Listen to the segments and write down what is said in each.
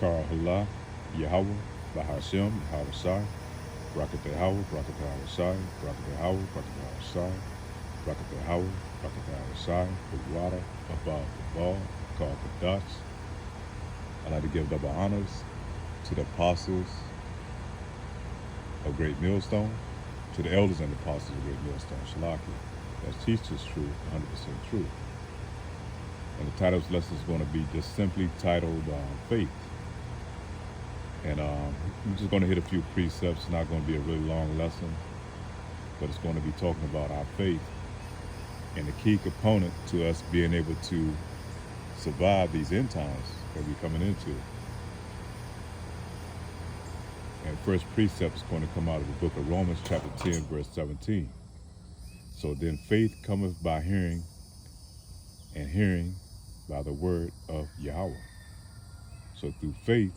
Kar Hala, Yahweh, Bahashem, Yahweh Shai, Brakate Howard, Brakate Howard Shai, Brakate Howard, Brakate Howard Shai, Brakate Howard, Brakate Howard Shai, the water above the ball, called the Dutch. I'd like to give double honors to the apostles of Great Millstone, to the elders and the apostles of Great Millstone, Shalaki, that teach this truth, 100% truth. And the title of this lesson is going to be just simply titled Faith. And we're just going to hit a few precepts. It's not going to be a really long lesson, but it's going to be talking about our faith and the key component to us being able to survive these end times that we're coming into. And first precept is going to come out of the book of Romans chapter 10, verse 17. So then faith cometh by hearing, and hearing by the word of Yahweh. So through faith,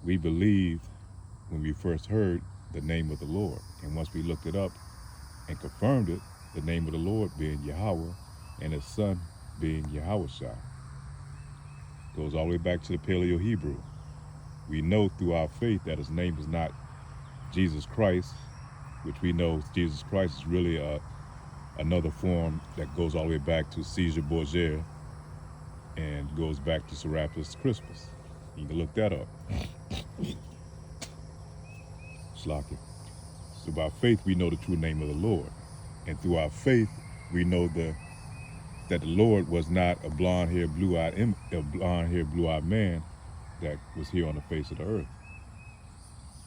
we believed when we first heard the name of the Lord. And once we looked it up and confirmed it, the name of the Lord being Yahweh and his son being Yahushua. Goes all the way back to the Paleo-Hebrew. We know through our faith that his name is not Jesus Christ, which we know Jesus Christ is really another form that goes all the way back to Caesar Borgia and goes back to Serapis Crispus. You can look that up. Slaki. So by faith we know the true name of the Lord. And through our faith we know that the Lord was not a blonde-haired, blue-eyed man that was here on the face of the earth.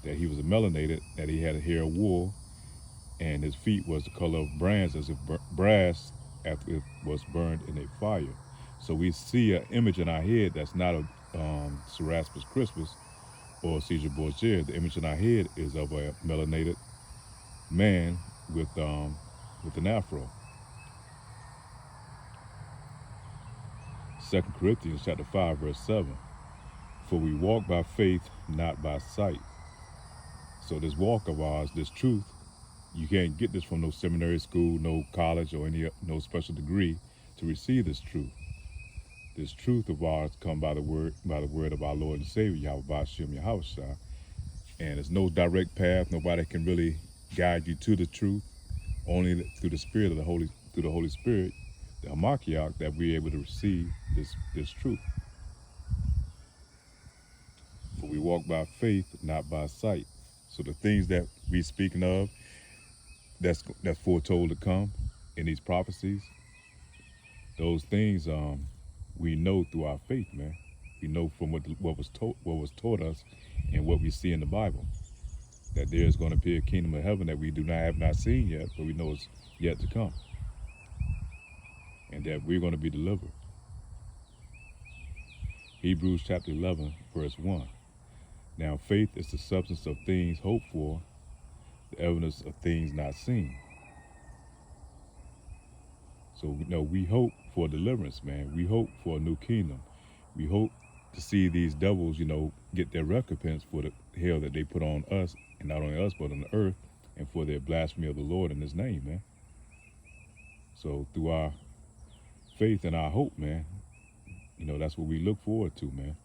That he was a melanated, that he had a hair of wool, and his feet was the color of brass as if brass after it was burned in a fire. So we see an image in our head that's not a Serapis Crispus or Caesar Borgia. The image in our head is of a melanated man with an afro. 2 Corinthians chapter 5, verse 7. For we walk by faith, not by sight. So this walk of ours, this truth, you can't get this from no seminary school, no college, or no special degree to receive this truth. This truth of ours come by the word of our Lord and Savior, Yahweh Ba'ashem Yahushua. And there's no direct path. Nobody can really guide you to the truth. Only through the Spirit of through the Holy Spirit, the Hamashiach, that we're able to receive this truth. For we walk by faith, not by sight. So the things that we speaking of, that's foretold to come in these prophecies, those things we know through our faith, man. We know from what was taught us and what we see in the Bible, that there is going to be a kingdom of heaven that we have not seen yet, but we know it's yet to come, and that we're going to be delivered. Hebrews chapter 11, verse 1. Now faith is the substance of things hoped for, the evidence of things not seen. So we hope for deliverance, man. We hope for a new kingdom. We hope to see these devils, get their recompense for the hell that they put on us, and not only us, but on the earth, and for their blasphemy of the Lord in his name, man. So through our faith and our hope, man, that's what we look forward to, man.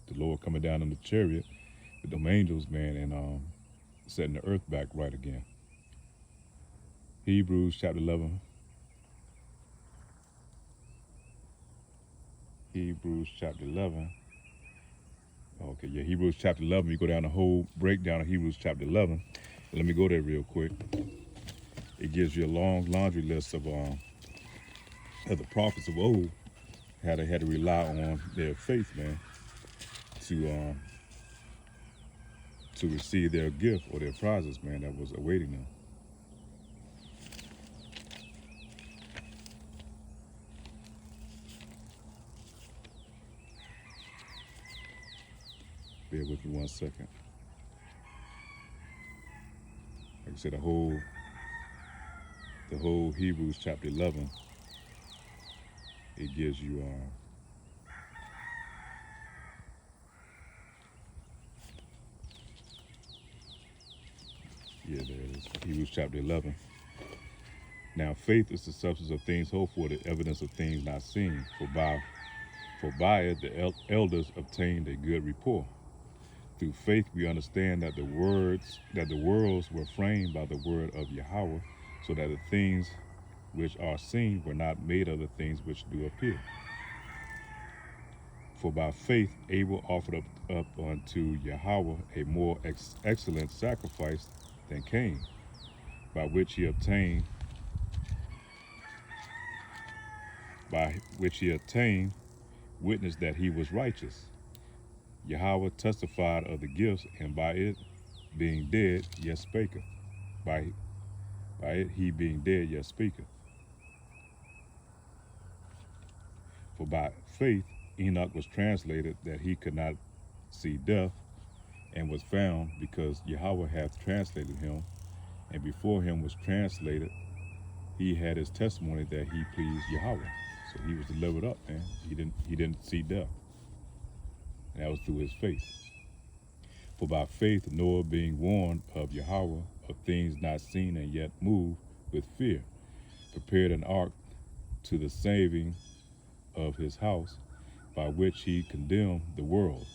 The Lord coming down in the chariot with them angels, man, and setting the earth back right again. Hebrews chapter 11. Hebrews chapter 11. Okay, yeah, Hebrews chapter 11. You go down the whole breakdown of Hebrews chapter 11. Let me go there real quick. It gives you a long laundry list of the prophets of old, how they had to rely on their faith, man, to receive their gift or their prizes, man, that was awaiting them. Bear with me 1 second. Like I said, the whole Hebrews chapter 11, it gives you there it is. Hebrews chapter 11. Now faith is the substance of things hoped for, the evidence of things not seen. For by For by it the elders obtained a good report. Through faith we understand that the worlds were framed by the word of Yahweh, so that the things which are seen were not made of the things which do appear. For by faith Abel offered up unto Yahweh a more excellent sacrifice than Cain, by which he obtained witness that he was righteous. Yahweh testified of the gifts, and by it being dead, yet spaketh. By it he being dead, yet speaketh. For by faith Enoch was translated that he could not see death, and was found, because Yahweh hath translated him, and before him was translated, he had his testimony that he pleased Yahweh. So he was delivered up, man. He didn't see death. And that was through his faith. For by faith Noah, being warned of Yahweh of things not seen and yet moved with fear, prepared an ark to the saving of his house, by which he condemned the world.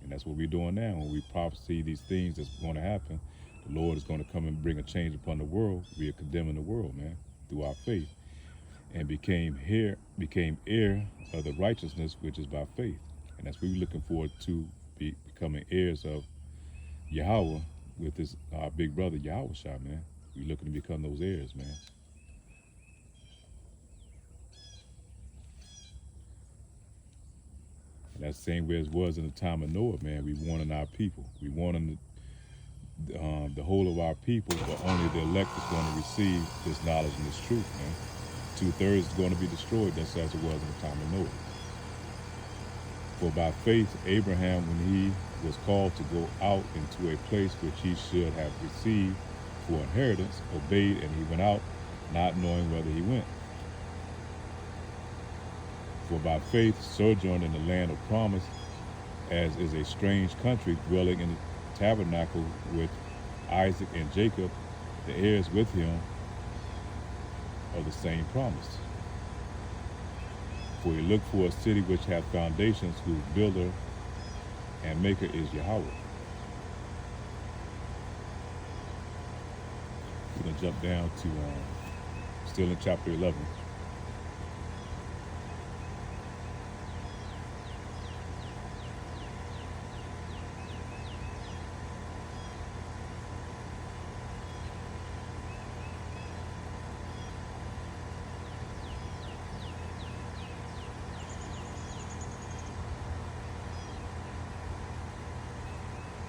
And that's what we're doing now. When we prophesy these things that's going to happen, the Lord is going to come and bring a change upon the world. We are condemning the world, man, through our faith, and became heir of the righteousness which is by faith. And that's what we're looking forward to, becoming heirs of Yahweh with our big brother Yahushua, man. We're looking to become those heirs, man. And that's the same way as it was in the time of Noah, man. We warning our people. We warning the whole of our people, but only the elect is going to receive this knowledge and this truth, man. 2/3 is going to be destroyed, just as it was in the time of Noah. For by faith Abraham, when he was called to go out into a place which he should have received for inheritance, obeyed, and he went out, not knowing whither he went. For by faith sojourned in the land of promise, as is a strange country, dwelling in the tabernacle with Isaac and Jacob, the heirs with him of the same promise. For he looked for a city which hath foundations, whose builder and maker is Yahweh. We're going to jump down to, still in chapter 11.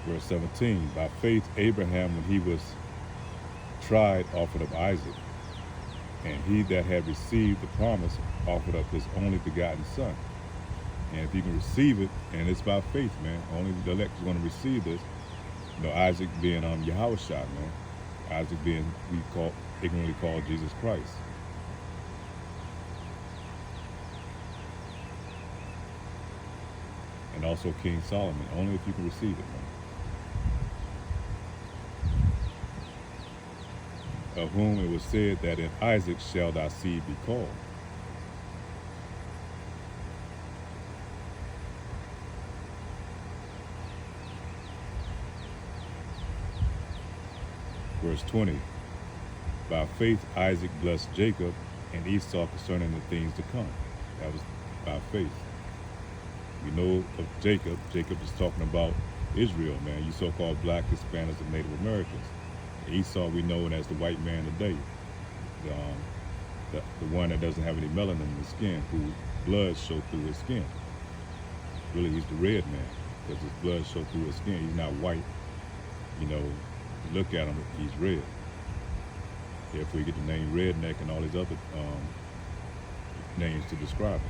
Verse 17, by faith Abraham, when he was tried, offered up Isaac. And he that had received the promise offered up his only begotten son. And if you can receive it, and it's by faith, man, only the elect is going to receive this. You know, Isaac being Yahushua, man. Isaac being, ignorantly called Jesus Christ. And also King Solomon, only if you can receive it, man. Of whom it was said that in Isaac shall thy seed be called. Verse 20, by faith Isaac blessed Jacob and Esau concerning the things to come. That was by faith. We know of Jacob. Jacob is talking about Israel, man. You so-called black, Hispanics, and Native Americans. Esau, we know it as the white man today, the one that doesn't have any melanin in his skin, whose blood shows through his skin. Really, he's the red man, because his blood shows through his skin. He's not white. You know, you look at him, he's red. Therefore, you get the name redneck and all these other names to describe it.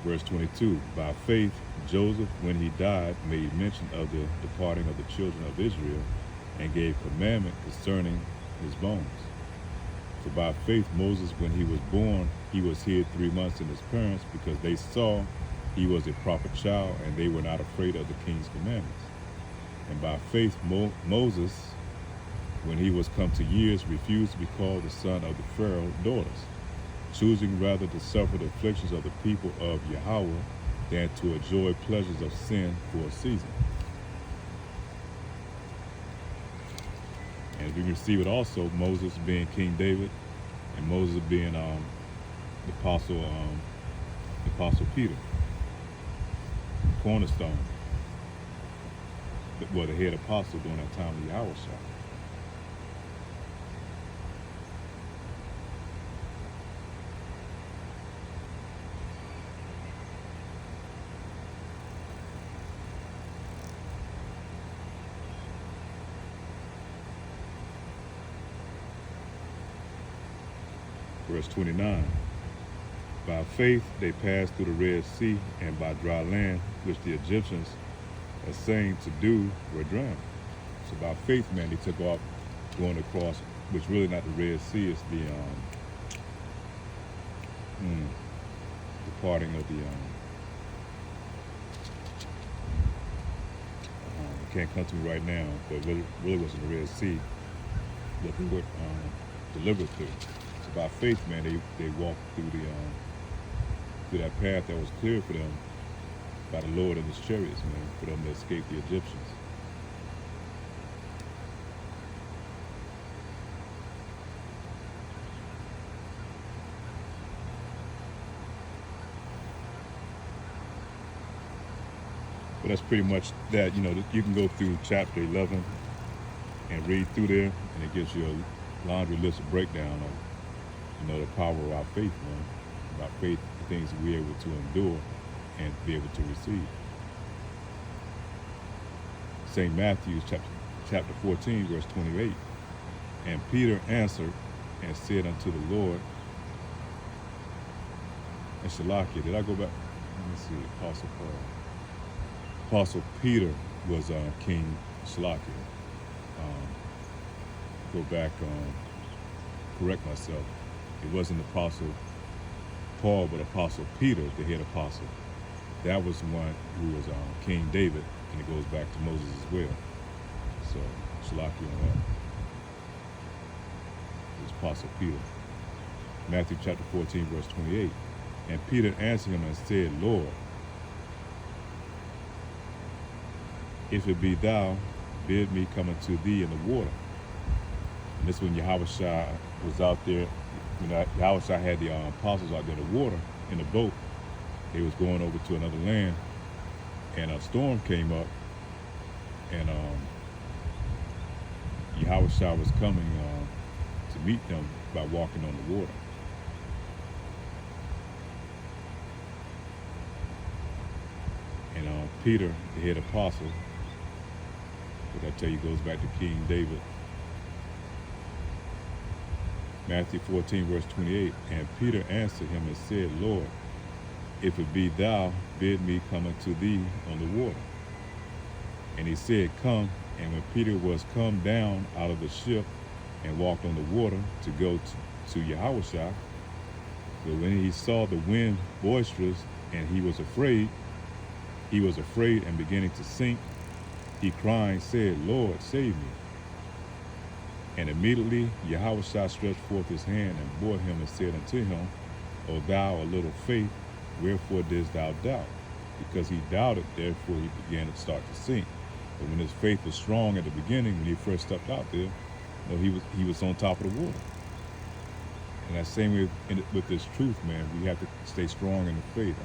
Verse 22, by faith Joseph, when he died, made mention of the departing of the children of Israel, and gave commandment concerning his bones. For by faith Moses, when he was born, he was hid 3 months in his parents, because they saw he was a proper child, and they were not afraid of the king's commandments. And by faith Moses, when he was come to years, refused to be called the son of the Pharaoh's daughters, choosing rather to suffer the afflictions of the people of Yahweh than to enjoy pleasures of sin for a season. And we can see it also, Moses being King David, and Moses being the apostle Peter, cornerstone, well, the head apostle during that time of Yahweh. Verse 29, by faith they passed through the Red Sea, and by dry land, which the Egyptians essaying to do, were drowned. So by faith, man, they took off going across, which really not the Red Sea, it's the parting of the, it can't come to me right now, but it really wasn't the Red Sea that they were delivered through. By faith, man, they walked through that path that was cleared for them by the Lord and his chariots, man, for them to escape the Egyptians. But that's pretty much that. You know, you can go through chapter 11 and read through there, and it gives you a laundry list of breakdown of, you know, the power of our faith, man. About faith, the things we're able to endure and be able to receive. St. Matthew chapter 14, verse 28. And Peter answered and said unto the Lord, and Shalakia, did I go back? Let me see, Apostle Paul. Apostle Peter was King Shalakia. Go back, correct myself. It wasn't Apostle Paul, but Apostle Peter, the head apostle. That was one who was King David, and it goes back to Moses as well. So, Shalaki on that. It was Apostle Peter. Matthew chapter 14, verse 28. And Peter answered him and said, Lord, if it be thou, bid me come unto thee in the water. And this when Yahushua was out there. You know, Yahushua had the apostles out there in the water, in the boat. They was going over to another land, and a storm came up, and Yahushua was coming to meet them by walking on the water. And Peter, the head apostle, which I tell you goes back to King David, Matthew 14, verse 28, and Peter answered him and said, Lord, if it be thou, bid me come unto thee on the water. And he said, come. And when Peter was come down out of the ship and walked on the water to go to Yahushua, but when he saw the wind boisterous and he was afraid and beginning to sink, he crying said, Lord, save me. And immediately Yahushua stretched forth his hand and bore him and said unto him, O thou of little faith, wherefore didst thou doubt? Because he doubted, therefore he began to start to sink. But when his faith was strong at the beginning, when he first stepped out there, you know, he was on top of the water. And that same way with this truth, man, we have to stay strong in the faith.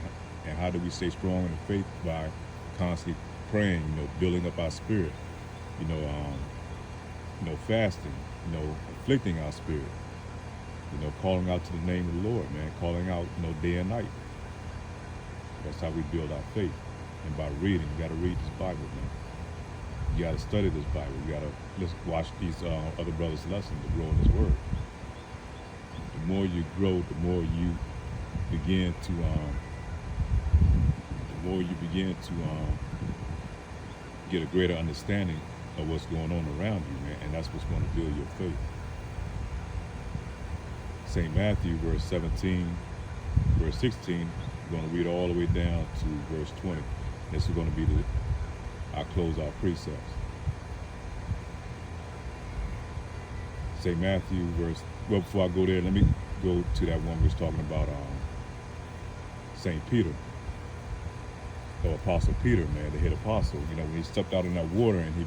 And how do we stay strong in the faith? By constantly praying, you know, building up our spirit, you know, fasting, you know, afflicting our spirit, you know, calling out to the name of the Lord, man, calling out, you know, day and night. That's how we build our faith. And by reading, you got to read this Bible, man. You got to study this Bible. You got to watch these other brothers' lessons to grow in this word. The more you grow, the more you begin to, get a greater understanding of what's going on around you, man, and that's what's going to build your faith. St. Matthew, verse 17, verse 16, we're going to read all the way down to verse 20. This is going to be our close-out precepts. St. Matthew, well, before I go there, let me go to that one we was talking about, St. Peter, or Apostle Peter, man, the head apostle. You know, when he stepped out in that water and he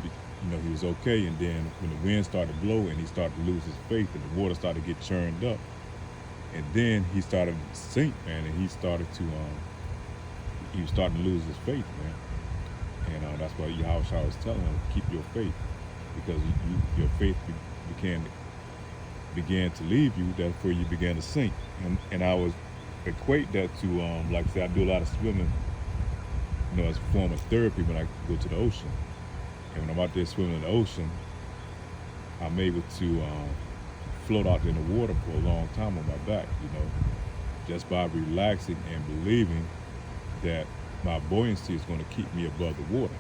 was okay, and then when the wind started to blow and he started to lose his faith and the water started to get churned up, and then he started to sink, man, and he was starting to lose his faith, man. And that's why Yahushua was telling him, keep your faith, because your faith began to leave you. That's where you began to sink. And I was equate that to, like I said, I do a lot of swimming, you know, as a form of therapy when I go to the ocean. And when I'm out there swimming in the ocean, I'm able to float out there in the water for a long time on my back, you know, just by relaxing and believing that my buoyancy is going to keep me above the water.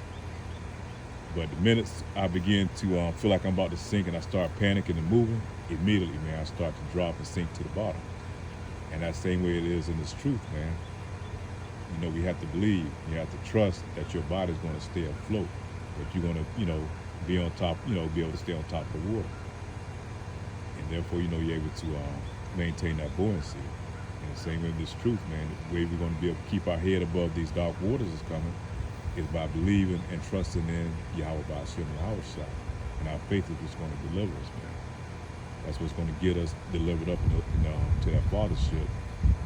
But the minutes I begin to feel like I'm about to sink and I start panicking and moving, immediately, man, I start to drop and sink to the bottom. And that same way it is in this truth, man. You know, we have to believe, you have to trust that your body's going to stay afloat, that you're going to, you know, be on top, you know, be able to stay on top of the water. And therefore, you know, you're able to maintain that buoyancy. And the same way with this truth, man, the way we're going to be able to keep our head above these dark waters is coming is by believing and trusting in Yahweh Ba'ashem and Yahushua. And our faith is what's going to deliver us, man. That's what's going to get us delivered up to that fathership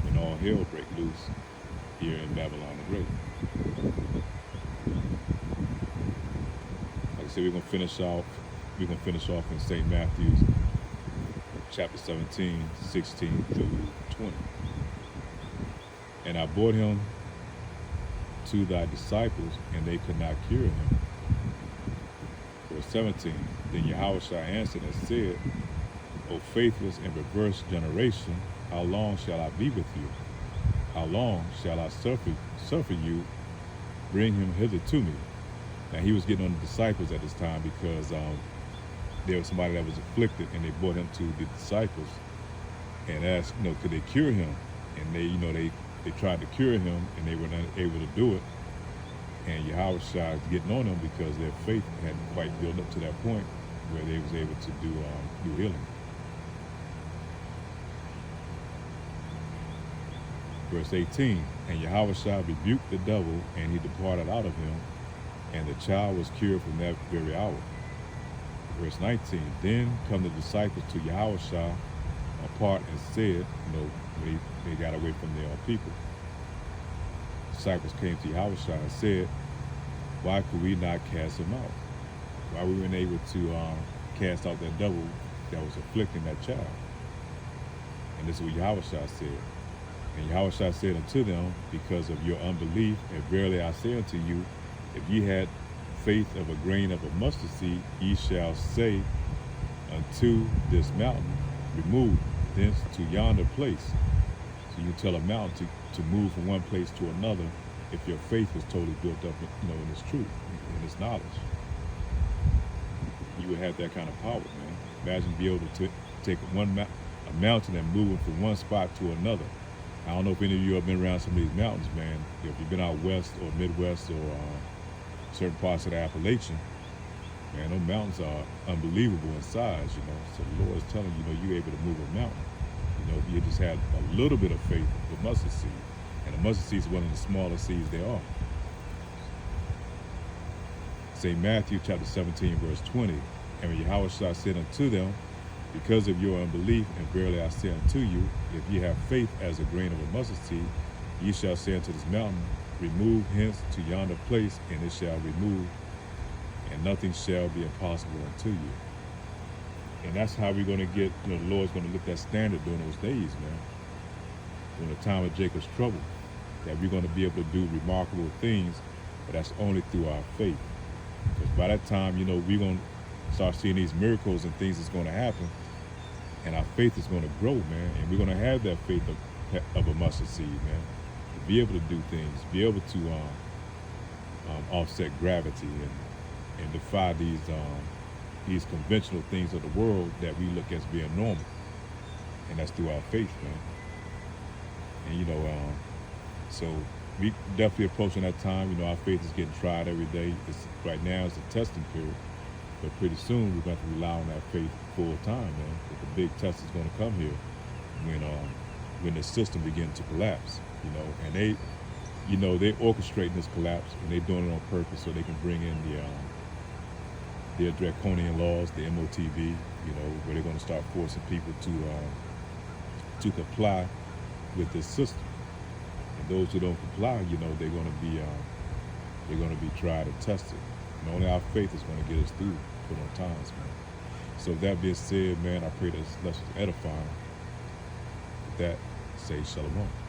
when all hell break loose here in Babylon the Great. Like I said, we're going to finish off in St. Matthew's chapter 17, 16 through 20. And I brought him to thy disciples, and they could not cure him. Verse 17, then Yahushua answered and said, O faithless and perverse generation, how long shall I be with you? How long shall I suffer you? Bring him hither to me. Now he was getting on the disciples at this time because there was somebody that was afflicted, and they brought him to the disciples and asked, you know, could they cure him? And they, you know, they tried to cure him, and they were not able to do it. And Yahushua is getting on them because their faith hadn't quite built up to that point where they was able to do healing. Verse 18, and Yahushua rebuked the devil, and he departed out of him, and the child was cured from that very hour. Verse 19, then come the disciples to Yahushua apart and said, you know, when they got away from their people, disciples came to Yahushua and said, why could we not cast him out? Why we weren't able to cast out that devil that was afflicting that child? And this is what Yahushua said. And Yahushua said unto them, because of your unbelief, and verily I say unto you, if ye had faith of a grain of a mustard seed, ye shall say unto this mountain, remove thence to yonder place. So you tell a mountain to move from one place to another if your faith was totally built up, you know, in this truth, in this knowledge. You would have that kind of power, man. Imagine being able to take a mountain and move it from one spot to another. I don't know if any of you have been around some of these mountains, man. If you've been out west or Midwest or certain parts of the Appalachian, man, those mountains are unbelievable in size, you know. So the Lord is telling you, you know, you're able to move a mountain. You know, if you just had a little bit of faith with mustard seed. And the mustard seed is one of the smaller seeds there are. St. Matthew chapter 17, verse 20, and when Yahushua said unto them, because of your unbelief, and verily I say unto you, if ye have faith as a grain of a mustard seed, ye shall say unto this mountain, remove hence to yonder place, and it shall remove, and nothing shall be impossible unto you. And that's how we're going to get, you know, the Lord's going to lift that standard during those days, man. During the time of Jacob's trouble, that we're going to be able to do remarkable things, but that's only through our faith. Because by that time, you know, we're going to start seeing these miracles and things that's going to happen, and our faith is going to grow, man. And we're going to have that faith of a mustard seed, man. To be able to do things, be able to offset gravity and defy these conventional things of the world that we look as being normal. And that's through our faith, man. And, you know, so we definitely approaching that time. You know, our faith is getting tried every day. Right now it's a testing period. But pretty soon we're going to rely on that faith full time, man. But the big test is going to come here when the system begin to collapse, and they're orchestrating this collapse, and they're doing it on purpose so they can bring in their draconian laws, the MOTV, where they're going to start forcing people to comply with this system. And those who don't comply, they're going to be tried and tested. And only our faith is going to get us through for those times, man. So with that being said, man, I pray that this lesson is edifying. With that, say shalom.